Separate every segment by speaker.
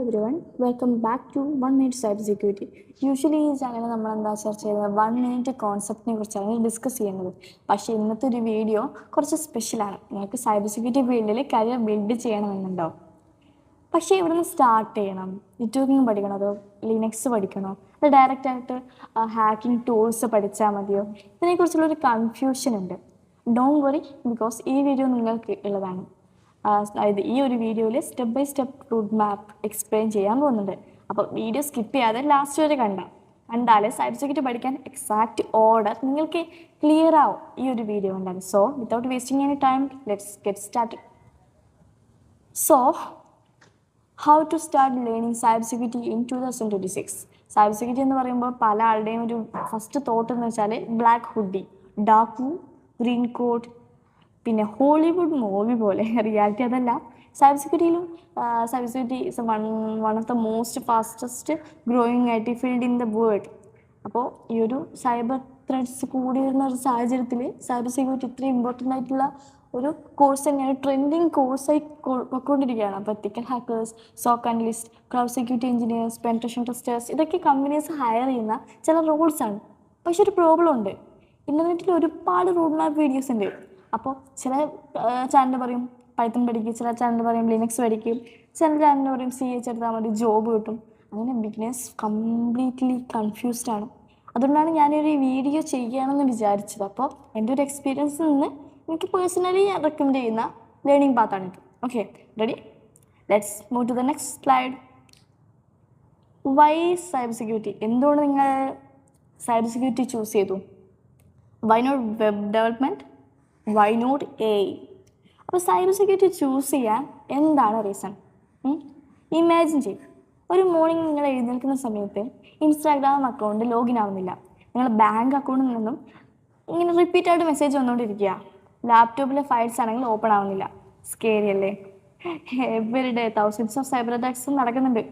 Speaker 1: everyone, welcome back to 1 Minute Cybersecurity. Usually ഈ channel നമ്മൾ എന്താ ചർച്ച ചെയ്യുന്നത് 1 മിനിറ്റ് കോൺസെപ്റ്റിനെ കുറിച്ചാണ് ഡിസ്കസ് ചെയ്യുന്നത്. പക്ഷേ ഇന്നത്തെ ഒരു വീഡിയോ കുറച്ച് സ്പെഷ്യലാണ്. നിങ്ങൾക്ക് സൈബർ സെക്യൂരിറ്റി ഫീൽഡിൽ കരിയർ ബിൽഡ് ചെയ്യണമെന്നുണ്ടോ? പക്ഷേ ഇവിടെ നിന്ന് സ്റ്റാർട്ട് ചെയ്യണം, നെറ്റ്വർക്കിംഗ് പഠിക്കണോ അതോ ലിനക്സ് പഠിക്കണോ, അത് ഡയറക്റ്റായിട്ട് ഹാക്കിംഗ് ടൂൾസ് പഠിച്ചാൽ മതിയോ? ഇതിനെക്കുറിച്ചുള്ളൊരു കൺഫ്യൂഷൻ ഉണ്ട്. ഡോണ്ട് വറി, ബിക്കോസ് ഈ വീഡിയോ നിങ്ങൾക്ക് ഉള്ളതാണ്. അതായത് ഈ ഒരു വീഡിയോയിൽ step by step route map explain ചെയ്യാൻ പോകുന്നുണ്ട്. അപ്പോൾ വീഡിയോ സ്കിപ്പ് ചെയ്യാതെ ലാസ്റ്റ് വരെ കണ്ടാലേ സൈബർ സെക്യൂരിറ്റി പഠിക്കാൻ എക്സാക്റ്റ് ഓർഡർ നിങ്ങൾക്ക് ക്ലിയർ ആവും ഈ ഒരു വീഡിയോ കണ്ടാൽ. So without wasting any time, let's get started. So how to start learning cyber security in 2026? Cyber security എന്ന് പറയുമ്പോൾ പല ആളുടെയും ഒരു ഫസ്റ്റ് തോട്ട് എന്ന് വെച്ചാൽ black hoodie, dark room, green coat, പിന്നെ ഹോളിവുഡ് മൂവി പോലെ. റിയാലിറ്റി അതല്ല. സൈബർ സെക്യൂരിറ്റിയിലും cyber security is one of the most fastest growing I T field in the world. അപ്പോൾ ഈ ഒരു സൈബർ ത്രെഡ്സ് കൂടി വരുന്ന ഒരു സാഹചര്യത്തിൽ സൈബർ സെക്യൂരിറ്റി ഇത്രയും ഇമ്പോർട്ടൻ്റ് ആയിട്ടുള്ള ഒരു കോഴ്സ് തന്നെയാണ്, ട്രെൻഡിങ് കോഴ്സായി പൊയ്ക്കൊണ്ടിരിക്കുകയാണ്. അപ്പോൾ ethical hackers, SOC analyst, cloud security engineers, penetration testers, ഇതൊക്കെ കമ്പനീസ് ഹയർ ചെയ്യുന്ന ചില റോൾസാണ്. പക്ഷെ ഒരു പ്രോബ്ലം ഉണ്ട്. ഇൻ്റർനെറ്റിൽ ഒരുപാട് റൂട്ട് മാപ്പ് വീഡിയോസ് ഉണ്ട്. അപ്പോൾ ചില ചാനൽ പറയും പൈത്തൺ പഠിക്കും, ചില ചാനൽ പറയും ലിനക്സ് പഠിക്കും, ചില ചാനൽ പറയും CH എടുത്താൽ മതി ജോബ് കിട്ടും. അങ്ങനെ ബിഗിനേഴ്സ് കംപ്ലീറ്റ്ലി കൺഫ്യൂസ്ഡ് ആണ്. അതുകൊണ്ടാണ് ഞാനൊരു വീഡിയോ ചെയ്യണമെന്ന് വിചാരിച്ചത്. അപ്പോൾ എൻ്റെ ഒരു എക്സ്പീരിയൻസിൽ നിന്ന് എനിക്ക് പേഴ്സണലി ഞാൻ റെക്കമെൻഡ് ചെയ്യുന്ന ലേണിംഗ് പാത്താണിത്. Okay, ready? Let's move to the next slide. Why cyber security? എന്തുകൊണ്ട് നിങ്ങൾ സൈബർ സെക്യൂരിറ്റി ചൂസ് ചെയ്തു? Why not web development? Why not AI? അപ്പോൾ സൈബർ സെക്യൂരിറ്റി ചൂസ് ചെയ്യാൻ എന്താണ് റീസൺ? ഇമാജിൻ ചെയ്യും, ഒരു മോർണിംഗ് നിങ്ങൾ എഴുന്നേൽക്കുന്ന സമയത്ത് ഇൻസ്റ്റാഗ്രാം അക്കൗണ്ട് ലോഗിൻ ആവുന്നില്ല, നിങ്ങളുടെ ബാങ്ക് അക്കൗണ്ടിൽ നിന്നും ഇങ്ങനെ റിപ്പീറ്റായിട്ട് മെസ്സേജ് വന്നുകൊണ്ടിരിക്കുക, ലാപ്ടോപ്പിലെ ഫയൽസ് ആണെങ്കിൽ ഓപ്പൺ ആവുന്നില്ല. സ്കേരി അല്ലേ? Everyday thousands of cyber attacks നടക്കുന്നുണ്ട്.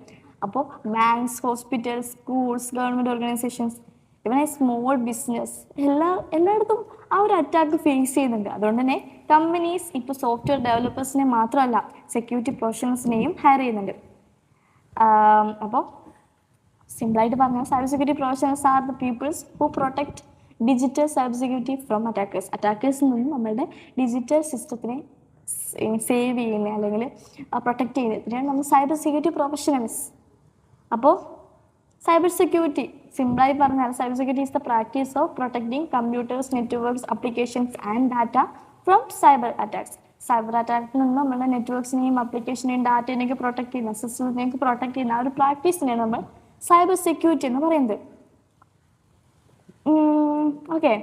Speaker 1: അപ്പോൾ banks, hospitals, schools, government organisations, ഇവൻ സ്മോൾ ബിസിനസ് എല്ലായിടത്തും ആ ഒരു അറ്റാക്ക് ഫേസ് ചെയ്യുന്നുണ്ട്. അതുകൊണ്ട് തന്നെ കമ്പനീസ് ഇപ്പോൾ സോഫ്റ്റ്വെയർ ഡെവലപ്പേഴ്സിനെ മാത്രമല്ല സെക്യൂരിറ്റി പ്രൊഫഷണൽസിനെയും ഹയർ ചെയ്യുന്നുണ്ട്. അപ്പോൾ സിമ്പിളായിട്ട് പറഞ്ഞാൽ cyber security professionals are the peoples who protect digital cyber security from attackers. അറ്റാക്കേഴ്സിൽ നിന്നും നമ്മളുടെ ഡിജിറ്റൽ സിസ്റ്റത്തിനെ സേവ് ചെയ്യുന്ന അല്ലെങ്കിൽ പ്രൊട്ടക്റ്റ് ചെയ്യുന്നതിനാണ് നമ്മൾ സൈബർ സെക്യൂരിറ്റി പ്രൊഫഷണൽസ്. അപ്പോൾ സൈബർ സെക്യൂരിറ്റി സിമ്പിളായി പറഞ്ഞാൽ cyber security is the practice of protecting computers, networks, applications and data from cyber attacks. Cyber അറ്റാക്കിൽ നിന്ന് നമ്മുടെ നെറ്റ്വർക്ക്സിനെയും ആപ്ലിക്കേഷനെയും ഡാറ്റേനെയൊക്കെ പ്രൊട്ടക്ട് ചെയ്യുന്ന, സിസ്റ്റത്തിനെയൊക്കെ പ്രൊട്ടക്ട് ചെയ്യുന്ന ആ ഒരു പ്രാക്ടീസിനെയാണ് നമ്മൾ സൈബർ സെക്യൂരിറ്റി എന്ന് പറയുന്നത്. ഓക്കെ,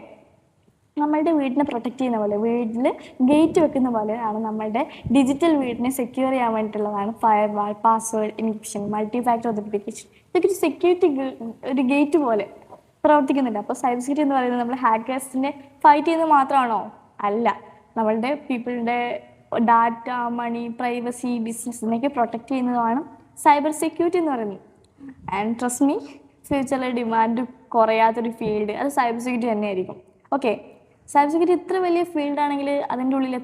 Speaker 1: നമ്മളുടെ വീടിനെ പ്രൊട്ടക്ട് ചെയ്യുന്ന പോലെ, വീട്ടിൽ ഗേറ്റ് വെക്കുന്ന പോലെയാണ് നമ്മളുടെ ഡിജിറ്റൽ വീടിനെ സെക്യൂർ ചെയ്യാൻ വേണ്ടിയിട്ടുള്ളതാണ് firewall, password encryption, multi factor authentication. ഇതൊക്കെ ഒരു സെക്യൂരിറ്റി ഒരു ഗേറ്റ് പോലെ പ്രവർത്തിക്കുന്നുണ്ട്. അപ്പോൾ സൈബർ സെക്യൂരിറ്റി എന്ന് പറയുന്നത് നമ്മൾ ഹാക്കേഴ്സിനെ ഫൈറ്റ് ചെയ്യുന്നത് മാത്രമാണോ? അല്ല, നമ്മളുടെ പീപ്പിളുടെ ഡാറ്റ, മണി, പ്രൈവസി, ബിസിനസ്സിനെയൊക്കെ പ്രൊട്ടക്ട് ചെയ്യുന്നതാണ് സൈബർ സെക്യൂരിറ്റി എന്ന് പറയുന്നത്. ആൻഡ് ട്രസ്റ്റ് മീ, ഫ്യൂച്ചറിലെ ഡിമാൻഡ് കുറയാത്തൊരു ഫീൽഡ് അത് സൈബർ സെക്യൂരിറ്റി തന്നെയായിരിക്കും. ഓക്കെ, സൈബർ സെക്യൂരിറ്റി ഇത്ര വലിയ ഫീൽഡാണെങ്കിൽ അതിൻ്റെ ഉള്ളിൽ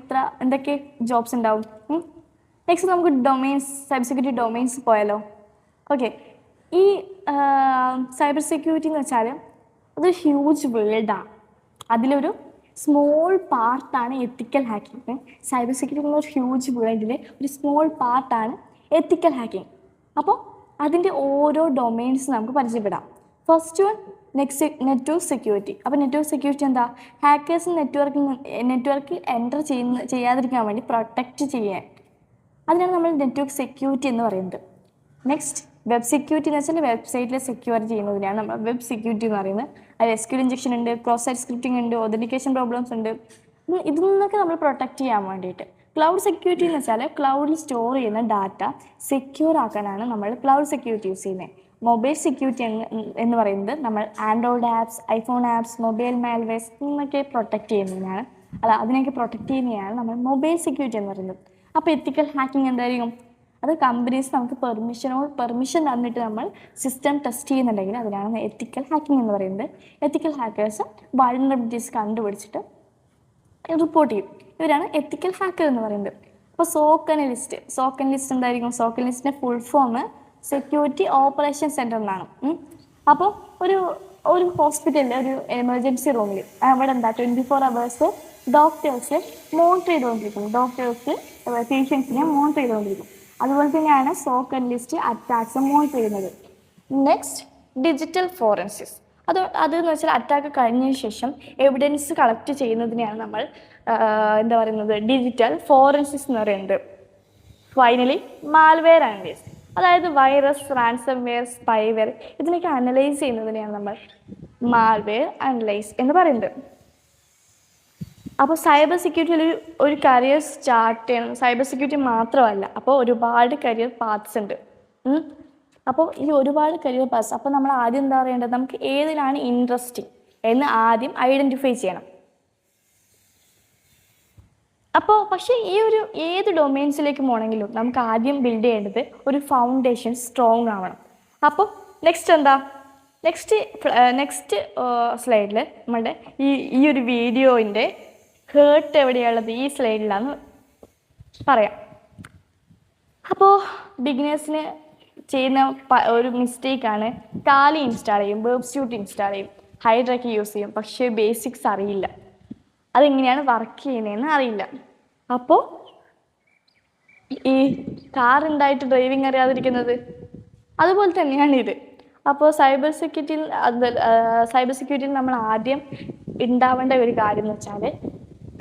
Speaker 1: എന്തൊക്കെ ജോബ്സ് ഉണ്ടാവും? നെക്സ്റ്റ് നമുക്ക് ഡൊമൈൻസ്, സൈബർ സെക്യൂരിറ്റി ഡൊമൈൻസ് പോയാലോ? ഓക്കെ, ഈ സൈബർ സെക്യൂരിറ്റി എന്ന് വെച്ചാൽ അതൊരു ഹ്യൂജ് വേൾഡാണ്. അതിലൊരു സ്മോൾ പാർട്ടാണ് എത്തിക്കൽ ഹാക്കിങ്. സൈബർ സെക്യൂരിറ്റി എന്നുള്ള ഒരു ഹ്യൂജ് വേൾഡിലെ ഒരു സ്മോൾ പാർട്ടാണ് എത്തിക്കൽ ഹാക്കിങ്. അപ്പോൾ അതിൻ്റെ ഓരോ ഡൊമൈൻസ് നമുക്ക് പരിചയപ്പെടാം. First one network security. അപ്പോൾ നെറ്റ്വർക്ക് സെക്യൂരിറ്റി എന്താ? ഹാക്കേഴ്സ് നെറ്റ്വർക്ക് എൻ്റർ ചെയ്യാതിരിക്കാൻ വേണ്ടി പ്രൊട്ടക്റ്റ് ചെയ്യാൻ, അതിനാണ് നമ്മൾ നെറ്റ്വർക്ക് സെക്യൂരിറ്റി എന്ന് പറയുന്നത്. നെക്സ്റ്റ് വെബ് സെക്യൂരിറ്റി എന്ന് വെച്ചാൽ വെബ്സൈറ്റിൽ സെക്യൂർ ചെയ്യുന്നതിനാണ് നമ്മൾ വെബ് സെക്യൂരിറ്റി എന്ന് പറയുന്നത്. അതിൽ SQL ഇഞ്ചക്ഷൻ ഉണ്ട്, ക്രോസ് സൈറ്റ് സ്ക്രിപ്റ്റിംഗ് ഉണ്ട്, ഒതന്റിക്കേഷൻ പ്രോബ്ലംസ് ഉണ്ട്. ഇതിൽ നിന്നൊക്കെ നമ്മൾ പ്രൊട്ടക്റ്റ് ചെയ്യാൻ വേണ്ടിയിട്ട്. ക്ലൗഡ് സെക്യൂരിറ്റി എന്ന് വെച്ചാൽ ക്ലൗഡിൽ സ്റ്റോർ ചെയ്യുന്ന ഡാറ്റ സെക്യൂർ ആക്കാനാണ് നമ്മൾ ക്ലൗഡ് സെക്യൂരിറ്റി യൂസ് ചെയ്യുന്നത്. മൊബൈൽ സെക്യൂരിറ്റി എന്ന് പറയുന്നത് നമ്മൾ Android apps, iPhone apps, mobile malwares എന്നൊക്കെ പ്രൊട്ടക്റ്റ് ചെയ്യുന്നതിനാണ്, അതിനെയൊക്കെ പ്രൊട്ടക്റ്റ് ചെയ്യുന്നതാണ് നമ്മൾ മൊബൈൽ സെക്യൂരിറ്റി എന്ന് പറയുന്നത്. അപ്പോൾ എത്തിക്കൽ ഹാക്കിംഗ് എന്തായിരിക്കും? അത് കമ്പനീസ് നമുക്ക് പെർമിഷൻ തന്നിട്ട് നമ്മൾ സിസ്റ്റം ടെസ്റ്റ് ചെയ്യുന്നുണ്ടെങ്കിൽ അതിനാണ് എത്തിക്കൽ ഹാക്കിംഗ് എന്ന് പറയുന്നത്. എത്തിക്കൽ ഹാക്കേഴ്സ് വൾനറബിലിറ്റീസ് കണ്ടുപിടിച്ചിട്ട് റിപ്പോർട്ട് ചെയ്യും. ഇവരാണ് എത്തിക്കൽ ഹാക്കർ എന്ന് പറയുന്നത്. അപ്പോൾ സോക്ക് അനലിസ്റ്റ് എന്തായിരിക്കും? സോക്ക് അനലിസ്റ്റിൻ്റെ full form security operation centre എന്നാണ്. അപ്പോൾ ഒരു ഒരു ഹോസ്പിറ്റലിൽ ഒരു എമർജൻസി റൂമിൽ അവിടെ എന്താ 24 hours ഡോക്ടേഴ്സ് മോണിറ്റർ ചെയ്തുകൊണ്ടിരിക്കുന്നു. ഡോക്ടേഴ്സ് പേഷ്യൻസിനെ മോണിറ്റർ ചെയ്തുകൊണ്ടിരിക്കും. അതുപോലെ തന്നെയാണ് SOC analyst attacks monitor ചെയ്യുന്നത്. Next digital forensics. അതെന്ന് വെച്ചാൽ അറ്റാക്ക് കഴിഞ്ഞതിന് ശേഷം എവിഡൻസ് കളക്ട് ചെയ്യുന്നതിനെയാണ് നമ്മൾ എന്താ പറയുന്നത് ഡിജിറ്റൽ ഫോറൻസിക്സ് എന്ന് പറയുന്നത്. ഫൈനലി മാൽവെയർ അനലൈസ്, അതായത് വൈറസ്, റാൻസംവെയർ, സ്പൈവെയർ ഇതിനൊക്കെ അനലൈസ് ചെയ്യുന്നതിനെയാണ് നമ്മൾ മാൽവെയർ അനലൈസ് എന്ന് പറയുന്നത്. അപ്പോൾ സൈബർ സെക്യൂരിറ്റിയിൽ ഒരു കരിയർ സ്റ്റാർട്ട് ചെയ്യണം. സൈബർ സെക്യൂരിറ്റി മാത്രമല്ല, അപ്പോൾ ഒരുപാട് കരിയർ പാത്സ് ഉണ്ട്. അപ്പോൾ ഈ ഒരുപാട് കരിയർ പാത്സ്, അപ്പോൾ നമ്മൾ ആദ്യം എന്താ പറയേണ്ടത്, നമുക്ക് ഏതിലാണ് ഇൻട്രസ്റ്റിംഗ് എന്ന് ആദ്യം ഐഡൻറ്റിഫൈ ചെയ്യണം. അപ്പോൾ പക്ഷേ ഈ ഒരു ഏത് ഡൊമെയിൻസിലേക്ക് പോകണമെങ്കിലും നമുക്ക് ആദ്യം ബിൽഡ് ചെയ്യേണ്ടത് ഒരു ഫൗണ്ടേഷൻ സ്ട്രോങ് ആവണം. അപ്പോൾ നെക്സ്റ്റ് എന്താ, നെക്സ്റ്റ് സ്ലൈഡിൽ നമ്മുടെ ഈ ഒരു വീഡിയോൻ്റെ ഹേർട്ട് എവിടെയുള്ളത് ഈ സ്ലൈഡിലാന്ന് പറയാം. അപ്പോൾ ബിഗിനേഴ്സിന് ചെയ്യുന്ന ഒരു മിസ്റ്റേക്കാണ് ടാലി ഇൻസ്റ്റാൾ ചെയ്യും, വെബ് സ്യൂട്ട് ഇൻസ്റ്റാൾ ചെയ്യും, ഹൈഡ്രൊക്കെ യൂസ് ചെയ്യും, പക്ഷേ ബേസിക്സ് അറിയില്ല, അതെങ്ങനെയാണ് വർക്ക് ചെയ്യുന്നതെന്ന് അറിയില്ല. അപ്പോൾ ഈ കാർ ഉണ്ടായിട്ട് ഡ്രൈവിംഗ് അറിയാതിരിക്കുന്നത് അതുപോലെ തന്നെയാണ് ഇത്. അപ്പോൾ സൈബർ സെക്യൂരിറ്റിയിൽ നമ്മൾ ആദ്യം ഉണ്ടാവേണ്ട ഒരു കാര്യം എന്ന് വെച്ചാൽ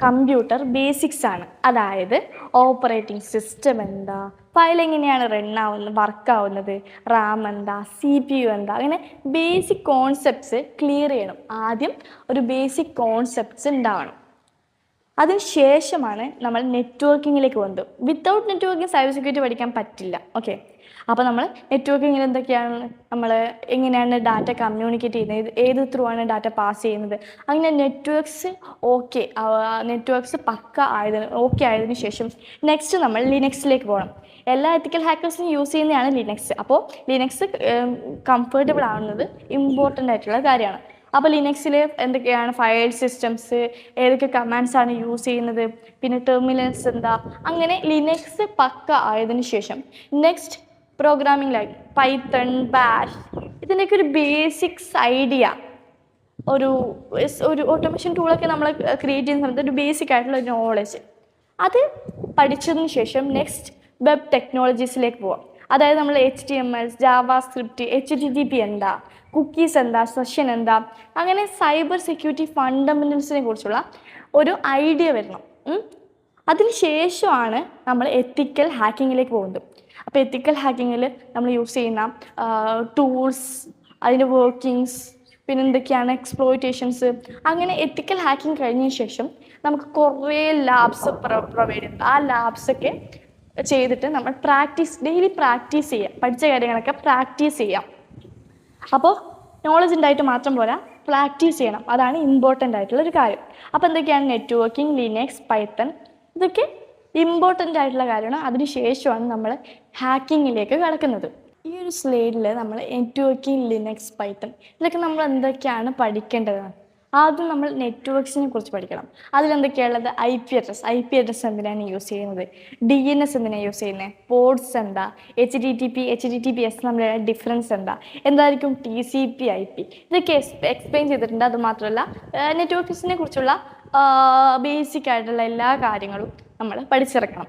Speaker 1: കമ്പ്യൂട്ടർ ബേസിക്സ് ആണ്. അതായത് ഓപ്പറേറ്റിംഗ് സിസ്റ്റം എന്താ, ഫയൽ എങ്ങനെയാണ് വർക്ക് ആവുന്നത്, റാം എന്താ, CPU എന്താ, അങ്ങനെ ബേസിക് കോൺസെപ്റ്റ്സ് ക്ലിയർ ചെയ്യണം. ആദ്യം ഒരു ബേസിക് കോൺസെപ്റ്റ്സ് ഉണ്ടാവണം. അതിനുശേഷമാണ് നമ്മൾ നെറ്റ്വർക്കിങ്ങിലേക്ക് പോകുന്നത്. വിത്തൗട്ട് നെറ്റ്വർക്കിംഗ് സൈബർ സെക്യൂരിറ്റി പഠിക്കാൻ പറ്റില്ല. ഓക്കെ, അപ്പോൾ നമ്മൾ നെറ്റ്വർക്കിങ്ങിൽ എന്തൊക്കെയാണ്, നമ്മൾ എങ്ങനെയാണ് ഡാറ്റ കമ്മ്യൂണിക്കേറ്റ് ചെയ്യുന്നത്, ഏത് ത്രൂ ആണ് ഡാറ്റ പാസ് ചെയ്യുന്നത്, അങ്ങനെ നെറ്റ്വർക്ക്സ് പക്ക ആയതിനു ശേഷം നെക്സ്റ്റ് നമ്മൾ ലിനക്സിലേക്ക് പോകണം. എല്ലാ എത്തിക്കൽ ഹാക്കേഴ്സിനും യൂസ് ചെയ്യുന്നതാണ് ലിനക്സ്. അപ്പോൾ ലിനക്സ് കംഫർട്ടബിൾ ആവുന്നത് ഇമ്പോർട്ടൻ്റ് ആയിട്ടുള്ള കാര്യമാണ്. അപ്പോൾ ലിനക്സിൽ എന്തൊക്കെയാണ് ഫയൽ സിസ്റ്റംസ്, ഏതൊക്കെ കമാൻഡ്സ് ആണ് യൂസ് ചെയ്യുന്നത്, പിന്നെ ടെർമിനൽസ് എന്താ, അങ്ങനെ ലിനക്സ് പക്ക ആയതിനു ശേഷം next programming like Python, bash, ഇതിൻ്റെയൊക്കെ ഒരു ബേസിക്സ് ഐഡിയ, ഒരു ഓട്ടോമേഷൻ ടൂളൊക്കെ നമ്മൾ ക്രിയേറ്റ് ചെയ്യുന്ന സമയത്ത് ഒരു ബേസിക് ആയിട്ടുള്ള ഒരു നോളജ് അത് പഠിച്ചതിന് ശേഷം നെക്സ്റ്റ് വെബ് ടെക്നോളജീസിലേക്ക് പോവാം. അതായത് നമ്മൾ HTML, JavaScript, HTTP എന്താ, കുക്കീസ് എന്താ, സെഷൻ എന്താ, അങ്ങനെ സൈബർ സെക്യൂരിറ്റി ഫണ്ടമെൻ്റൽസിനെ കുറിച്ചുള്ള ഒരു ഐഡിയ വരണം. അതിനുശേഷമാണ് നമ്മൾ എത്തിക്കൽ ഹാക്കിങ്ങിലേക്ക് പോകുന്നത്. അപ്പോൾ എത്തിക്കൽ ഹാക്കിങ്ങിൽ നമ്മൾ യൂസ് ചെയ്യുന്ന ടൂൾസ്, അതിൻ്റെ വർക്കിങ്സ്, പിന്നെ എന്തൊക്കെയാണ് എക്സ്പ്ലോയിറ്റേഷൻസ്, അങ്ങനെ എത്തിക്കൽ ഹാക്കിങ് കഴിഞ്ഞതിന് ശേഷം നമുക്ക് കുറേ ലാബ്സ് പ്രൊവൈഡ് ചെയ്യുന്നുണ്ട്. ആ ലാബ്സൊക്കെ ചെയ്തിട്ട് നമ്മൾ ഡെയിലി പ്രാക്ടീസ് ചെയ്യാം, പഠിച്ച കാര്യങ്ങളൊക്കെ പ്രാക്ടീസ് ചെയ്യാം. അപ്പോൾ നോളജ് ഉണ്ടായിട്ട് മാത്രം പോരാ, പ്രാക്ടീസ് ചെയ്യണം, അതാണ് ഇമ്പോർട്ടൻ്റ് ആയിട്ടുള്ള ഒരു കാര്യം. അപ്പോൾ എന്തൊക്കെയാണ് നെറ്റ്വർക്കിംഗ്, ലിനക്സ്, പൈത്തൺ, ഇതൊക്കെ ഇമ്പോർട്ടൻ്റ് ആയിട്ടുള്ള കാര്യമാണ്. അതിനുശേഷമാണ് നമ്മൾ ഹാക്കിങ്ങിലേക്ക് കടക്കുന്നത്. ഈ ഒരു സ്ലൈഡിൽ നമ്മൾ നെറ്റ്വർക്കിംഗ്, ലിനക്സ്, പൈത്തൺ ഇതൊക്കെ നമ്മൾ എന്തൊക്കെയാണ് പഠിക്കേണ്ടത്. ആദ്യം നമ്മൾ നെറ്റ്വർക്ക്സിനെ കുറിച്ച് പഠിക്കണം. അതിലെന്തൊക്കെയാണുള്ളത്, IP അഡ്രസ് എന്തിനാണ് യൂസ് ചെയ്യുന്നത്, DNS എന്തിനാണ് യൂസ് ചെയ്യുന്നത്, പോർട്സ് എന്താ, HTTPS നമ്മുടെ ഡിഫറൻസ് എന്തായിരിക്കും TCP/IP, ഇതൊക്കെ എക്സ്പ്ലെയിൻ ചെയ്തിട്ടുണ്ട്. അതുമാത്രമല്ല നെറ്റ്വർക്ക്സിനെ കുറിച്ചുള്ള ബേസിക് ആയിട്ടുള്ള എല്ലാ കാര്യങ്ങളും നമ്മൾ പഠിച്ചിറക്കണം.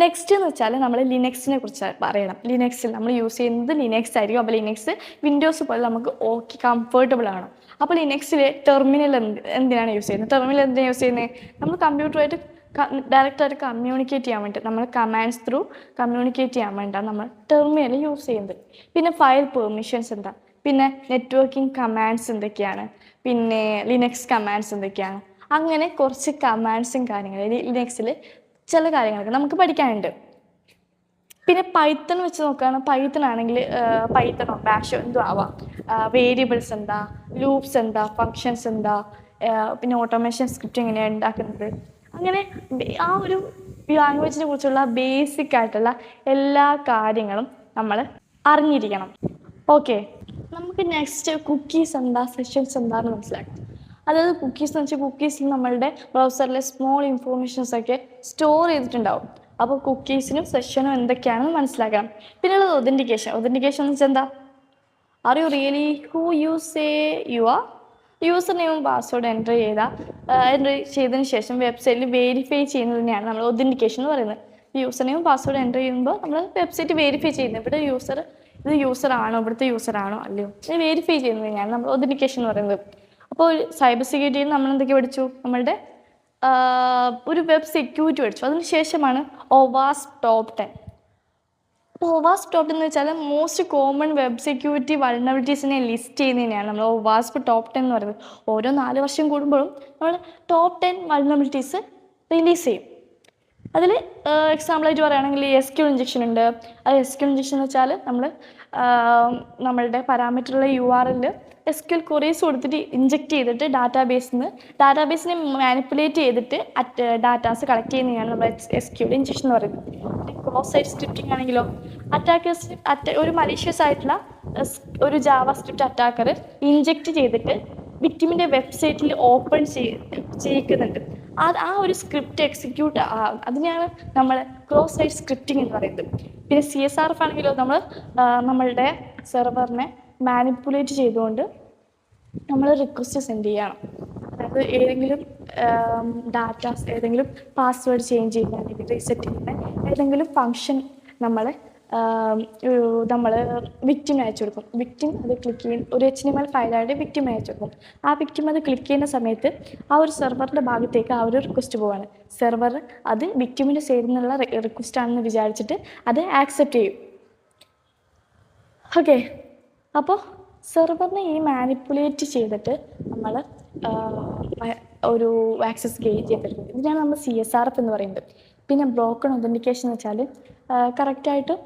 Speaker 1: നെക്സ്റ്റ് എന്ന് വെച്ചാൽ നമ്മൾ ലിനക്സിനെ കുറിച്ച് പറയണം. ലിനക്സിൽ നമ്മൾ യൂസ് ചെയ്യുന്നത് ലിനക്സ് ആയിരിക്കും. അപ്പോൾ ലിനക്സ് വിൻഡോസ് പോലെ നമുക്ക് കംഫർട്ടബിൾ ആണ്. അപ്പോൾ ലിനക്സിൽ ടെർമിനൽ എന്തിനാണ് യൂസ് ചെയ്യുന്നത്, നമ്മൾ കമ്പ്യൂട്ടറുമായിട്ട് ഡയറക്റ്റായിട്ട് കമ്മ്യൂണിക്കേറ്റ് ചെയ്യാൻ വേണ്ടി, നമ്മൾ കമാൻഡ്സ് ത്രൂ കമ്മ്യൂണിക്കേറ്റ് ചെയ്യാൻ വേണ്ടിയാണ് നമ്മൾ ടെർമിനൽ യൂസ് ചെയ്യുന്നത്. പിന്നെ ഫയൽ പെർമിഷൻസ് എന്താ, പിന്നെ നെറ്റ്വർക്കിംഗ് കമാൻഡ്സ് എന്തൊക്കെയാണ്, പിന്നെ ലിനക്സ് കമാൻഡ്സ് എന്തൊക്കെയാണ്, അങ്ങനെ കുറച്ച് കമാൻഡ്സും കാര്യങ്ങളും ലിനക്സിൽ ചില കാര്യങ്ങളൊക്കെ നമുക്ക് പഠിക്കാനുണ്ട്. പിന്നെ പൈത്തൺ വെച്ച് നോക്കുകയാണെങ്കിൽ പൈത്തൺ ആണെങ്കിൽ പൈത്തണോ ബാഷോ എന്തോ ആവാം. വേരിയബിൾസ് എന്താ, ലൂപ്സ് എന്താ, ഫങ്ഷൻസ് എന്താ, പിന്നെ ഓട്ടോമേഷൻ സ്ക്രിപ്റ്റ് എങ്ങനെയാണ് ഉണ്ടാക്കുന്നത്, അങ്ങനെ ആ ഒരു ലാംഗ്വേജിനെ കുറിച്ചുള്ള ബേസിക് ആയിട്ടുള്ള എല്ലാ കാര്യങ്ങളും നമ്മൾ അറിഞ്ഞിരിക്കണം. ഓക്കെ, നമുക്ക് നെക്സ്റ്റ് കുക്കീസ് എന്താ, സെഷൻസ് എന്താണെന്ന് മനസ്സിലാക്കാം. അതായത് കുക്കീസ് എന്ന് വെച്ചാൽ കുക്കീസിൽ നമ്മളുടെ ബ്രൗസറിലെ സ്മോൾ ഇൻഫോർമേഷൻസ് ഒക്കെ സ്റ്റോർ ചെയ്തിട്ടുണ്ടാവും. അപ്പോൾ കുക്കീസിനും സെഷനും എന്തൊക്കെയാണെന്ന് മനസ്സിലാക്കണം. പിന്നെയുള്ളത് ഒതൻറ്റിക്കേഷൻ. ഒതൻറ്റിക്കേഷൻ എന്ന് വെച്ചാൽ എന്താ? Are you really who you say you are? User നെയിമും പാസ്വേഡ് എൻ്റർ ചെയ്തതിന് ശേഷം വെബ്സൈറ്റിൽ വെരിഫൈ ചെയ്യുന്നതിനെയാണ് നമ്മൾ ഒതൻറ്റിക്കേഷൻ എന്ന് പറയുന്നത്. യൂസർ നെയിമും പാസ്വേഡ് എൻ്റർ ചെയ്യുമ്പോൾ നമ്മൾ വെബ്സൈറ്റ് വെരിഫൈ ചെയ്യുന്നത്. ഇവിടെ ഇത് യൂസറാണോ, ഇവിടുത്തെ യൂസറാണോ അല്ലയോ ഇത് വെരിഫൈ ചെയ്യുന്നതിനെയാണ് നമ്മൾ ഒതൻറ്റിക്കേഷൻ എന്ന് പറയുന്നത്. അപ്പോൾ സൈബർ സെക്യൂരിറ്റിയിൽ നമ്മൾ എന്തൊക്കെ പഠിച്ചു? നമ്മളുടെ ഒരു വെബ് സെക്യൂരിറ്റി പഠിച്ചു. അതിന് ശേഷമാണ് OWASP ടോപ്പ് 10. അപ്പോൾ OWASP ടോപ്പ് 10 എന്ന് വെച്ചാൽ മോസ്റ്റ് കോമൺ വെബ് സെക്യൂരിറ്റി വൾനറബിലിറ്റീസിനെ ലിസ്റ്റ് ചെയ്യുന്നതിനെയാണ് നമ്മൾ OWASP ടോപ്പ് 10 എന്ന് പറയുന്നത്. ഓരോ 4 വർഷം കൂടുമ്പോഴും നമ്മൾ ടോപ്പ് 10 വൾനറബിലിറ്റീസ് റിലീസ് ചെയ്യും. അതിൽ എക്സാമ്പിളായിട്ട് പറയുകയാണെങ്കിൽ SQL ഇഞ്ചക്ഷൻ ഉണ്ട്. അത് SQL ഇഞ്ചക്ഷൻ എന്ന് വെച്ചാൽ നമ്മളുടെ പാരാമീറ്ററുള്ള URL SQL ക്വറീസ് കൊടുത്തിട്ട് ഇഞ്ചെക്ട് ചെയ്തിട്ട് ഡാറ്റാബേസിനെ മാനിപ്പുലേറ്റ് ചെയ്തിട്ട് ഡാറ്റാസ് കളക്ട് ചെയ്യുന്നതാണ് നമ്മൾ SQL ഇഞ്ചക്ഷൻ എന്ന് പറയുന്നത്. ക്രോസ് സൈറ്റ് സ്ക്രിപ്റ്റിംഗ് ആണെങ്കിലോ ഒരു മലീഷ്യസ് ആയിട്ടുള്ള ഒരു ജാവ സ്ക്രിപ്റ്റ് അറ്റാക്കർ ഇഞ്ചെക്ട് ചെയ്തിട്ട് വിക്ടിമിൻ്റെ വെബ്സൈറ്റിൽ ഓപ്പൺ ചെയ്യിക്കുന്നുണ്ട്. ആ ഒരു സ്ക്രിപ്റ്റ് എക്സിക്യൂട്ട് അതിനെയാണ് നമ്മൾ ക്രോസ് സൈറ്റ് സ്ക്രിപ്റ്റിംഗ് എന്ന് പറയുന്നത്. പിന്നെ CSRF ആണെങ്കിലോ നമ്മളുടെ സെർവറിനെ മാനിപ്പുലേറ്റ് ചെയ്തുകൊണ്ട് നമ്മൾ റിക്വസ്റ്റ് സെൻഡ് ചെയ്യണം. അതായത് ഏതെങ്കിലും ഏതെങ്കിലും പാസ്വേഡ് ചേഞ്ച് ചെയ്യുന്ന അല്ലെങ്കിൽ റീസെറ്റ് ചെയ്യുന്ന ഏതെങ്കിലും ഫങ്ഷൻ നമ്മൾ വിക്ടിമിന് അയച്ചു കൊടുക്കും. വിക്ടിം അത് ക്ലിക്ക് ചെയ്യും. ഒരു HTML ഫയലായിട്ട് വിക്ടിമിന് അയച്ചു കൊടുക്കും. ആ വിക്ടിം അത് ക്ലിക്ക് ചെയ്യുന്ന സമയത്ത് ആ ഒരു സെർവറിൻ്റെ ഭാഗത്തേക്ക് ആ ഒരു റിക്വസ്റ്റ് പോവാണ്. സെർവർ അത് വിക്ടിമിൻ്റെ സൈഡിൽ നിന്നുള്ള റിക്വസ്റ്റ് ആണെന്ന് വിചാരിച്ചിട്ട് അത് ആക്സെപ്റ്റ് ചെയ്യും. ഓക്കെ, അപ്പോൾ സെർവറിനെ ഈ മാനിപ്പുലേറ്റ് ചെയ്തിട്ട് നമ്മൾ ഒരു ആക്സസ് ഗെയിൻ ചെയ്തിട്ടുണ്ട്. ഇതിനാണ് നമ്മൾ CSRF എന്ന് പറയുന്നത്. പിന്നെ ബ്രോക്കൺ ഒതൻറ്റിക്കേഷൻ എന്ന് വെച്ചാൽ കറക്റ്റായിട്ട്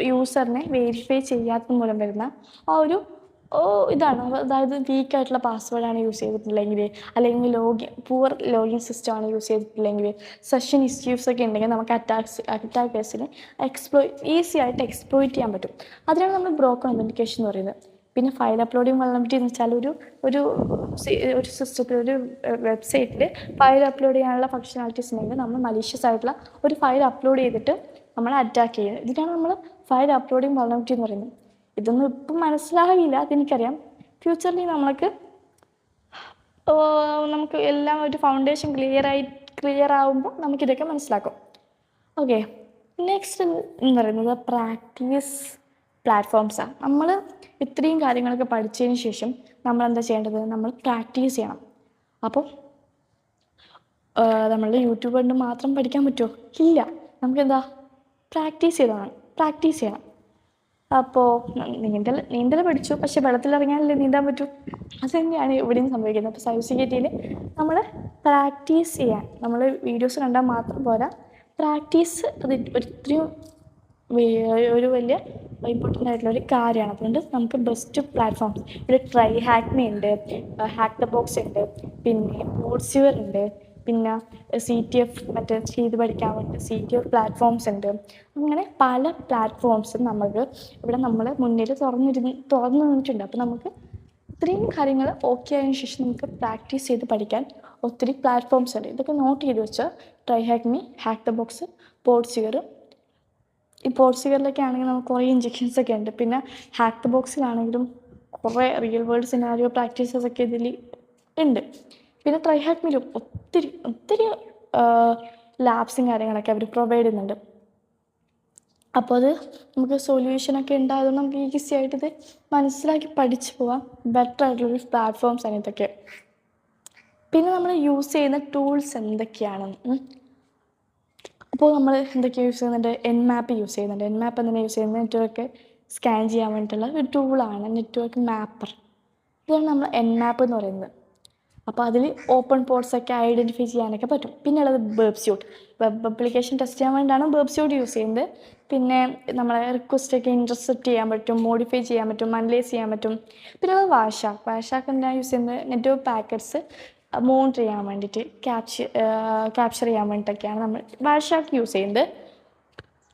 Speaker 1: യൂസറിനെ വെരിഫൈ ചെയ്യാത്തത് മൂലം വരുന്ന ആ ഒരു ഇതാണ്. അതായത് വീക്കായിട്ടുള്ള പാസ്വേഡാണ് യൂസ് ചെയ്തിട്ടില്ലെങ്കിൽ, അല്ലെങ്കിൽ പുവർ ലോഗിൻ സിസ്റ്റമാണ് യൂസ് ചെയ്തിട്ടില്ലെങ്കിൽ, സെഷൻ ഇഷ്യൂസൊക്കെ ഉണ്ടെങ്കിൽ നമുക്ക് അറ്റാക്കേഴ്സിനെ ഈസി ആയിട്ട് എക്സ്പ്ലോയിറ്റ് ചെയ്യാൻ പറ്റും. അതിനാണ് നമ്മൾ ബ്രോക്കൺ ഒതൻറ്റിക്കേഷൻ എന്ന് പറയുന്നത്. പിന്നെ ഫയൽ അപ്ലോഡിങ് വൾനറബിലിറ്റി എന്ന് വെച്ചാൽ ഒരു സിസ്റ്റത്തിൽ ഒരു വെബ്സൈറ്റിൽ ഫയൽ അപ്ലോഡ് ചെയ്യാനുള്ള ഫങ്ഷനാലിറ്റീസ് ഉണ്ടെങ്കിൽ നമ്മൾ മലീഷ്യസ് ആയിട്ടുള്ള ഒരു ഫയൽ അപ്ലോഡ് ചെയ്തിട്ട് നമ്മൾ അറ്റാക്ക് ചെയ്യുന്നത്. ഇതിനാണ് നമ്മൾ ഫയൽ അപ്ലോഡിങ് വൾനറബിലിറ്റി എന്ന് പറയുന്നത്. ഇതൊന്നും ഇപ്പം മനസ്സിലാകില്ല, അതെനിക്കറിയാം. ഫ്യൂച്ചറിൽ നമുക്ക് എല്ലാം ഒരു ഫൗണ്ടേഷൻ ക്ലിയർ ആകുമ്പോൾ നമുക്കിതൊക്കെ മനസ്സിലാക്കും. ഓക്കെ, നെക്സ്റ്റ് എന്ന് പറയുന്നത് പ്രാക്ടീസ് പ്ലാറ്റ്ഫോംസാണ്. നമ്മൾ ഇത്രയും കാര്യങ്ങളൊക്കെ പഠിച്ചതിന് ശേഷം നമ്മൾ എന്താ ചെയ്യേണ്ടത്? നമ്മൾ പ്രാക്ടീസ് ചെയ്യണം. അപ്പോൾ നമ്മളുടെ യൂട്യൂബ് കൊണ്ട് മാത്രം പഠിക്കാൻ പറ്റുമോ? ഇല്ല, നമുക്കെന്താ പ്രാക്ടീസ് ചെയ്യണം. അപ്പോൾ നീന്തൽ പഠിച്ചു, പക്ഷെ വെള്ളത്തിലിറങ്ങിയാലല്ലേ നീന്താൻ പറ്റൂ. അത് തന്നെയാണ് ഇവിടെയും സംഭവിക്കുന്നത്. അപ്പോൾ സൈബർ സെക്യൂരിറ്റിയിൽ നമ്മൾ പ്രാക്ടീസ് ചെയ്യാൻ, നമ്മൾ വീഡിയോസ് കണ്ടാൽ മാത്രം പോരാ, പ്രാക്ടീസ് അത് ഒത്തിരി ഒരു വലിയ ഇമ്പോർട്ടൻ്റ് ആയിട്ടുള്ള ഒരു കാര്യമാണ്. അതുകൊണ്ട് നമുക്ക് ബെസ്റ്റ് പ്ലാറ്റ്ഫോംസ് ഇവിടെ ട്രൈ ഹാക്ക് മീ ഉണ്ട്, ഹാക്ക് ദ ബോക്സ് ഉണ്ട്, പിന്നെ പോഡ്സ്യൂർ ഉണ്ട്, പിന്നെ CTF ചെയ്ത് പഠിക്കാൻ വേണ്ടി CTF പ്ലാറ്റ്ഫോംസ് ഉണ്ട്. അങ്ങനെ പല പ്ലാറ്റ്ഫോംസും നമുക്ക് ഇവിടെ നമ്മൾ മുന്നിൽ തുറന്നു നിന്നിട്ടുണ്ട്. അപ്പോൾ നമുക്ക് ഇത്രയും കാര്യങ്ങൾ ഓക്കെ ആയതിനു ശേഷം നമുക്ക് പ്രാക്ടീസ് ചെയ്ത് പഠിക്കാൻ ഒത്തിരി പ്ലാറ്റ്ഫോംസ് ഉണ്ട്. ഇതൊക്കെ നോട്ട് ചെയ്ത് വെച്ചാൽ try hack me, hack the box, PortSwigger. ഈ പോഡ്സ്യൂറിലൊക്കെ ആണെങ്കിൽ നമുക്ക് കുറേ ഇഞ്ചക്ഷൻസൊക്കെ ഉണ്ട്. പിന്നെ ഹാക്ക് ദ ബോക്സിലാണെങ്കിലും കുറേ റിയൽ വേൾഡ് സിനാരിയോ പ്രാക്ടീസസ് ഒക്കെ ഇതിൽ ഉണ്ട്. പിന്നെ ട്രൈ ഹാക്ക് മീലും ഒത്തിരി ലാബ്സും കാര്യങ്ങളൊക്കെ അവർ പ്രൊവൈഡ് ചെയ്യുന്നുണ്ട്. അപ്പോൾ അത് നമുക്ക് സൊല്യൂഷനൊക്കെ ഉണ്ടായതുകൊണ്ട് നമുക്ക് ഈസി ആയിട്ട് ഇത് മനസ്സിലാക്കി പഠിച്ചു പോകാം. ബെറ്റർ ആയിട്ടുള്ളൊരു പ്ലാറ്റ്ഫോംസാണ് ഇതൊക്കെ. പിന്നെ നമ്മൾ യൂസ് ചെയ്യുന്ന ടൂൾസ് എന്തൊക്കെയാണെന്ന്, അപ്പോൾ നമ്മൾ എന്തൊക്കെയാണ് യൂസ് ചെയ്യുന്നുണ്ട്? Nmap യൂസ് ചെയ്യുന്നുണ്ട്. Nmap എന്തിനാണ് യൂസ് ചെയ്യുന്നത്? നെറ്റ്വർക്ക് സ്കാൻ ചെയ്യാൻ വേണ്ടിയിട്ടുള്ള ഒരു ടൂളാണ് നെറ്റ്വർക്ക് മാപ്പർ. ഇതാണ് നമ്മൾ Nmap എന്ന് പറയുന്നത്. അപ്പോൾ അതിൽ ഓപ്പൺ പോർട്ട്സൊക്കെ ഐഡൻറ്റിഫൈ ചെയ്യാനൊക്കെ പറ്റും. പിന്നെ ഉള്ളത് വെബ്സ്യൂട്ട്. വെബ് ആപ്ലിക്കേഷൻ ടെസ്റ്റ് ചെയ്യാൻ വേണ്ടിയിട്ടാണ് വെബ്സ്യൂട്ട് യൂസ് ചെയ്യുന്നത്. പിന്നെ നമ്മളെ റിക്വസ്റ്റൊക്കെ ഇൻ്റർസെപ്റ്റ് ചെയ്യാൻ പറ്റും, മോഡിഫൈ ചെയ്യാൻ പറ്റും, അനലൈസ് ചെയ്യാൻ പറ്റും. പിന്നെ ഉള്ളത് വാഷാക്ക് എന്താണ് യൂസ് ചെയ്യുന്നത്? നെറ്റ്വർക്ക് പാക്കറ്റ്സ് മോണിറ്റർ ചെയ്യാൻ വേണ്ടിയിട്ട്, ക്യാപ്ചർ ചെയ്യാൻ വേണ്ടിയിട്ടൊക്കെയാണ് നമ്മൾ വാഷാക്ക് യൂസ് ചെയ്യുന്നത്.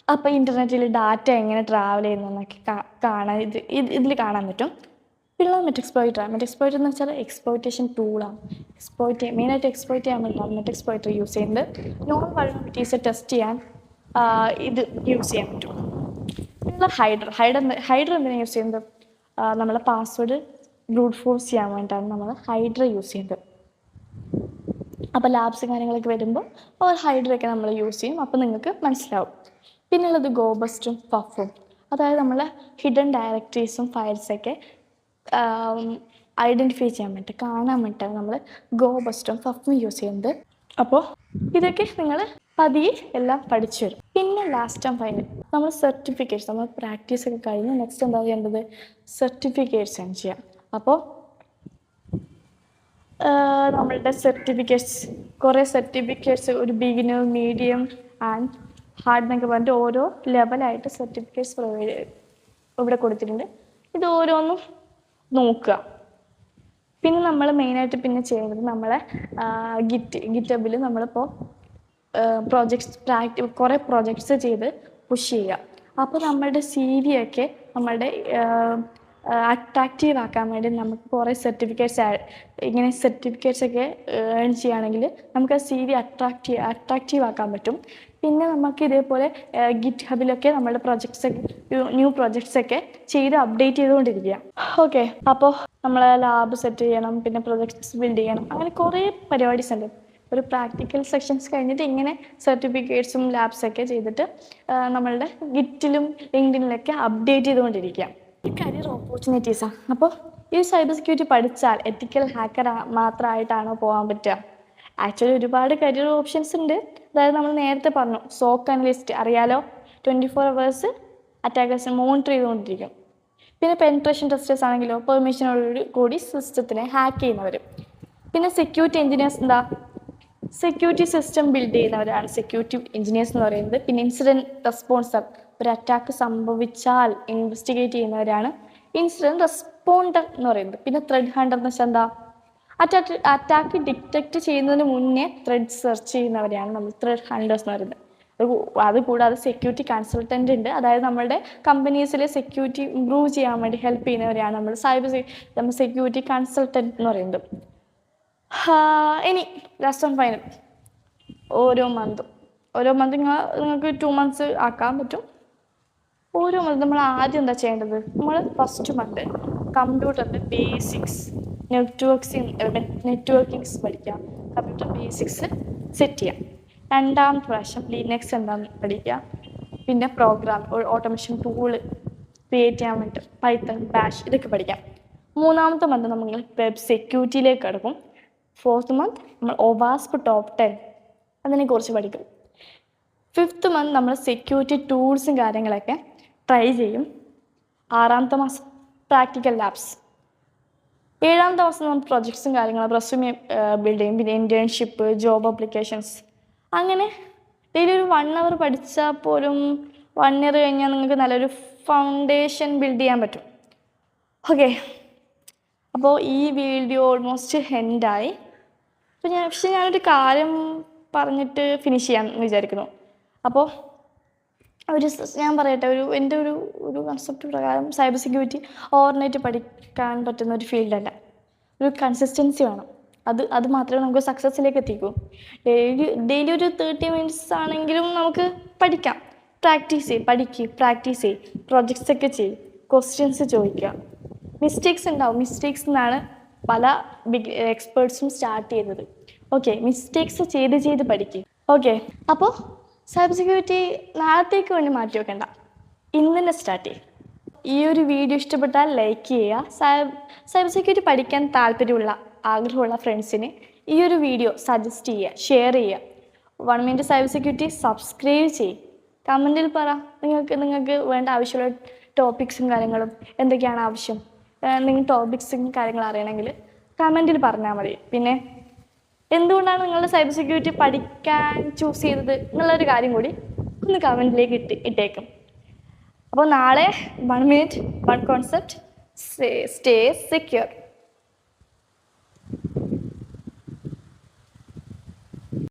Speaker 1: അപ്പോൾ ഇൻ്റർനെറ്റിൽ ഡാറ്റ എങ്ങനെ ട്രാവൽ ചെയ്യുന്നതെന്നൊക്കെ കാണാൻ ഇതിൽ കാണാൻ പറ്റും. പിന്നെ മെറ്റെക്സ്പ്ലോയിറ്റർ എന്ന് വെച്ചാൽ എക്സ്പ്ലോയിറ്റേഷൻ ടൂളാണ്. മെയിനായിട്ട് എക്സ്പ്ലോയിറ്റ് ചെയ്യാൻ വേണ്ടിയിട്ടാണ് മെറ്റെക്സ്പ്ലോയിറ്റർ യൂസ് ചെയ്യുന്നത്. നോൺ വൾനറബിലിറ്റീസ് ടെസ്റ്റ് ചെയ്യാൻ ഇത് യൂസ് ചെയ്യാൻ പറ്റും. പിന്നെ ഹൈഡ്ര എന്തിനാണ് യൂസ് ചെയ്യുന്നത്? നമ്മളെ പാസ്വേഡ് ബ്രൂട്ട് ഫോഴ്സ് ചെയ്യാൻ വേണ്ടിയിട്ടാണ് നമ്മൾ ഹൈഡ്ര യൂസ് ചെയ്യുന്നത്. അപ്പോൾ ലാബ്സ് കാര്യങ്ങളൊക്കെ വരുമ്പോൾ ഹൈഡ്രയൊക്കെ നമ്മൾ യൂസ് ചെയ്യും. അപ്പോൾ നിങ്ങൾക്ക് മനസ്സിലാവും. പിന്നെയുള്ളത് ഗോബസ്റ്റും പഫും, അതായത് നമ്മളെ ഹിഡൻ ഡയറക്ടറീസും ഫയൽസൊക്കെ ഐഡൻറ്റിഫൈ ചെയ്യാൻ വേണ്ടി കാണാൻ വേണ്ടിയിട്ടാണ് നമ്മൾ ഗോബസ്റ്റും പഫും യൂസ് ചെയ്യുന്നത്. അപ്പോൾ ഇതൊക്കെ നിങ്ങൾ പതിയെ എല്ലാം പഠിച്ചു വരും. പിന്നെ ലാസ്റ്റ് ആൻഡ് ഫൈനൽ നമ്മൾ സർട്ടിഫിക്കറ്റ്സ്, നമ്മൾ പ്രാക്ടീസ് ഒക്കെ കഴിഞ്ഞ് നെക്സ്റ്റ് എന്താ ചെയ്യേണ്ടത്? സർട്ടിഫിക്കറ്റ്സ് ആണ് ചെയ്യാം. അപ്പോൾ നമ്മളുടെ കുറേ സർട്ടിഫിക്കറ്റ്സ്, ഒരു ബിഗിനർ, മീഡിയം ആൻഡ് ഹാർഡ് എന്നൊക്കെ പറഞ്ഞിട്ട് ഓരോ ലെവലായിട്ട് സർട്ടിഫിക്കറ്റ്സ് ഇവിടെ കൊടുത്തിട്ടുണ്ട്. ഇത് ഓരോന്നും നോക്കുക. പിന്നെ നമ്മൾ മെയിനായിട്ട് പിന്നെ ചെയ്യേണ്ടത് നമ്മളെ ഗിറ്റബിൽ നമ്മളിപ്പോൾ കുറേ പ്രോജക്ട്സ് ചെയ്ത് പുഷ് ചെയ്യുക. അപ്പോൾ നമ്മളുടെ CV ഒക്കെ നമ്മളുടെ അട്രാക്റ്റീവ് ആക്കാൻ വേണ്ടി നമുക്ക് കുറേ സർട്ടിഫിക്കറ്റ്സ് ഒക്കെ ഏൺ ചെയ്യുകയാണെങ്കിൽ നമുക്ക് ആ CV അട്രാക്റ്റീവ് ആക്കാൻ പറ്റും. പിന്നെ നമുക്ക് ഇതേപോലെ ഗിറ്റ് ഹബിലൊക്കെ നമ്മുടെ ന്യൂ പ്രൊജക്ട്സ് ഒക്കെ ചെയ്ത് അപ്ഡേറ്റ് ചെയ്തുകൊണ്ടിരിക്കുക. ഓക്കെ, അപ്പോൾ നമ്മൾ ലാബ് സെറ്റ് ചെയ്യണം, പിന്നെ പ്രൊജക്ട്സ് ബിൽഡ് ചെയ്യണം, അങ്ങനെ കുറേ പരിപാടീസ് ഉണ്ട്. ഒരു പ്രാക്ടിക്കൽ സെക്ഷൻസ് കഴിഞ്ഞിട്ട് ഇങ്ങനെ സർട്ടിഫിക്കറ്റ്സും ലാബ്സൊക്കെ ചെയ്തിട്ട് നമ്മളുടെ ഗിറ്റിലും ലിങ്ക്ഡിനിലൊക്കെ അപ്ഡേറ്റ് ചെയ്തുകൊണ്ടിരിക്കുക. ഈ കരിയർ ഓപ്പർച്യൂണിറ്റീസാണ്. അപ്പോൾ ഈ സൈബർ സെക്യൂരിറ്റി പഠിച്ചാൽ എത്തിക്കൽ ഹാക്കർ മാത്രമായിട്ടാണോ പോകാൻ പറ്റുക? ആക്ച്വലി ഒരുപാട് കരിയർ ഓപ്ഷൻസ് ഉണ്ട്. അതായത് നമ്മൾ നേരത്തെ പറഞ്ഞു, സോക്ക് അനലിസ്റ്റ് അറിയാലോ, 24 hours അറ്റാക്കേഴ്സിനെ മോണിറ്റർ ചെയ്തുകൊണ്ടിരിക്കും. പിന്നെ പെനിട്രേഷൻ ടെസ്റ്റേഴ്സ് ആണെങ്കിലോ പെർമിഷനോട് കൂടി സിസ്റ്റത്തിനെ ഹാക്ക് ചെയ്യുന്നവർ. പിന്നെ security engineers security system build ചെയ്യുന്നവരാണ് സെക്യൂരിറ്റി എഞ്ചിനീയേഴ്സ് എന്ന് പറയുന്നത്. പിന്നെ ഇൻസിഡൻറ്റ് റെസ്പോൺസർ, ഒരു അറ്റാക്ക് സംഭവിച്ചാൽ ഇൻവെസ്റ്റിഗേറ്റ് ചെയ്യുന്നവരാണ് ഇൻസിഡൻറ്റ് റെസ്പോണ്ടർ എന്ന് പറയുന്നത്. പിന്നെ ത്രെഡ് ഹണ്ടർ എന്ന് വെച്ചാൽ എന്താ? അറ്റാക്ക് ഡിറ്റക്റ്റ് ചെയ്യുന്നതിന് മുന്നേ ത്രെഡ് സെർച്ച് ചെയ്യുന്നവരെയാണ് നമ്മൾ ത്രെഡ് ഹണ്ടേഴ്സ് എന്ന് പറയുന്നത്. അതുകൂടാതെ സെക്യൂരിറ്റി കൺസൾട്ടൻ്റ് ഉണ്ട്. അതായത് നമ്മുടെ കമ്പനീസിലെ സെക്യൂരിറ്റി ഇമ്പ്രൂവ് ചെയ്യാൻ വേണ്ടി ഹെൽപ്പ് ചെയ്യുന്നവരെയാണ് നമ്മൾ സെക്യൂരിറ്റി കൺസൾട്ടൻ്റ് എന്ന് പറയുന്നത്. ഇനി ലാസ്റ്റ് ആൻഡ് ഫൈനൽ, ഓരോ മന്തും നിങ്ങൾക്ക് 2 months ആക്കാൻ പറ്റും. ഓരോ മന്ത് നമ്മൾ ആദ്യം എന്താ ചെയ്യേണ്ടത്? നമ്മൾ ഫസ്റ്റ് മന്ത് കമ്പ്യൂട്ടറിൻ്റെ ബേസിക്സ്, നെറ്റ്വർക്കിങ്സ് പഠിക്കുക, കമ്പ്യൂട്ടർ ബേസിക്സ് സെറ്റ് ചെയ്യാം. രണ്ടാമത്തെ പ്രാവശ്യം ലിനക്സ് എന്താണെന്ന് പഠിക്കുക. പിന്നെ ഓട്ടോമേഷൻ ടൂള് ക്രിയേറ്റ് ചെയ്യാൻ വേണ്ടി പൈത്തൺ, ബാഷ് ഇതൊക്കെ പഠിക്കാം. മൂന്നാമത്തെ മന്ത് നമ്മൾ വെബ് സെക്യൂരിറ്റിയിലേക്ക് കിടക്കും. 4th month നമ്മൾ OWASP Top 10 അതിനെക്കുറിച്ച് പഠിക്കും. 5th month നമ്മൾ സെക്യൂരിറ്റി ടൂൾസും കാര്യങ്ങളൊക്കെ ട്രൈ ചെയ്യും. 6ാമത്തെ മാസം പ്രാക്ടിക്കൽ ലാബ്സ്. 7ാമത്തെ മാസം നമ്മൾ പ്രൊജക്ട്സും കാര്യങ്ങളും റെസ്യൂമെ ബിൽഡ് ചെയ്യും. പിന്നെ ഇൻറ്റേൺഷിപ്പ്, ജോബ് അപ്ലിക്കേഷൻസ്, അങ്ങനെ ഡെയിലി ഒരു 1 hour പഠിച്ചാൽ പോലും 1 year കഴിഞ്ഞാൽ നിങ്ങൾക്ക് നല്ലൊരു ഫൗണ്ടേഷൻ ബിൽഡ് ചെയ്യാൻ പറ്റും. ഓക്കെ, അപ്പോൾ ഈ വീഡിയോ ഓൾമോസ്റ്റ് എൻഡായി. പക്ഷെ ഞാനൊരു കാര്യം പറഞ്ഞിട്ട് ഫിനിഷ് ചെയ്യാമെന്ന് വിചാരിക്കുന്നു. അപ്പോൾ ഞാൻ പറയട്ടെ, എൻ്റെ ഒരു കൺസെപ്റ്റ് പ്രകാരം സൈബർ സെക്യൂരിറ്റി ഓവർനൈറ്റ് പഠിക്കാൻ പറ്റുന്ന ഒരു ഫീൽഡല്ല. ഒരു കൺസിസ്റ്റൻസി വേണം. അത് മാത്രമേ നമുക്ക് സക്സസ്സിലേക്ക് എത്തിക്കൂ. ഡെയിലി ഒരു 30 minutes ആണെങ്കിലും നമുക്ക് പഠിക്കാം. പ്രാക്ടീസ് ചെയ്യും, പ്രൊജക്ട്സ് ഒക്കെ ചെയ്യും, ക്വസ്റ്റ്യൻസ് ചോദിക്കുക. മിസ്റ്റേക്സ് ഉണ്ടാവും. മിസ്റ്റേക്സ് എന്നാണ് പല എക്സ്പേർട്സും സ്റ്റാർട്ട് ചെയ്യുന്നത്. ഓക്കെ, മിസ്റ്റേക്സ് ചെയ്ത് പഠിക്കുക. ഓക്കെ, അപ്പോൾ സൈബർ സെക്യൂരിറ്റി നാളത്തേക്ക് വേണ്ടി മാറ്റി വെക്കണ്ട, ഇന്ന് തന്നെ സ്റ്റാർട്ട് ചെയ്യും. ഈ ഒരു വീഡിയോ ഇഷ്ടപ്പെട്ടാൽ ലൈക്ക് ചെയ്യുക. സൈബർ സെക്യൂരിറ്റി പഠിക്കാൻ ആഗ്രഹമുള്ള ഫ്രണ്ട്സിന് ഈ ഒരു വീഡിയോ സജസ്റ്റ് ചെയ്യുക, ഷെയർ ചെയ്യുക. 1 Minute സൈബർ സെക്യൂരിറ്റി സബ്സ്ക്രൈബ് ചെയ്യും. കമൻറ്റിൽ പറ നിങ്ങൾക്ക് വേണ്ട ആവശ്യമുള്ള ടോപ്പിക്സും കാര്യങ്ങളും എന്തൊക്കെയാണ് ആവശ്യം. നിങ്ങൾ ടോപ്പിക്സും കാര്യങ്ങളും അറിയണമെങ്കിൽ കമൻറ്റിൽ പറഞ്ഞാൽ മതി. പിന്നെ എന്തുകൊണ്ടാണ് നിങ്ങൾ സൈബർ സെക്യൂരിറ്റി പഠിക്കാൻ ചൂസ് ചെയ്തത് എന്നുള്ളൊരു കാര്യം കൂടി ഒന്ന് കമൻറ്റിലേക്ക് ഇട്ടേക്കും. അപ്പോൾ നാളെ 1 minute 1 concept, stay secure.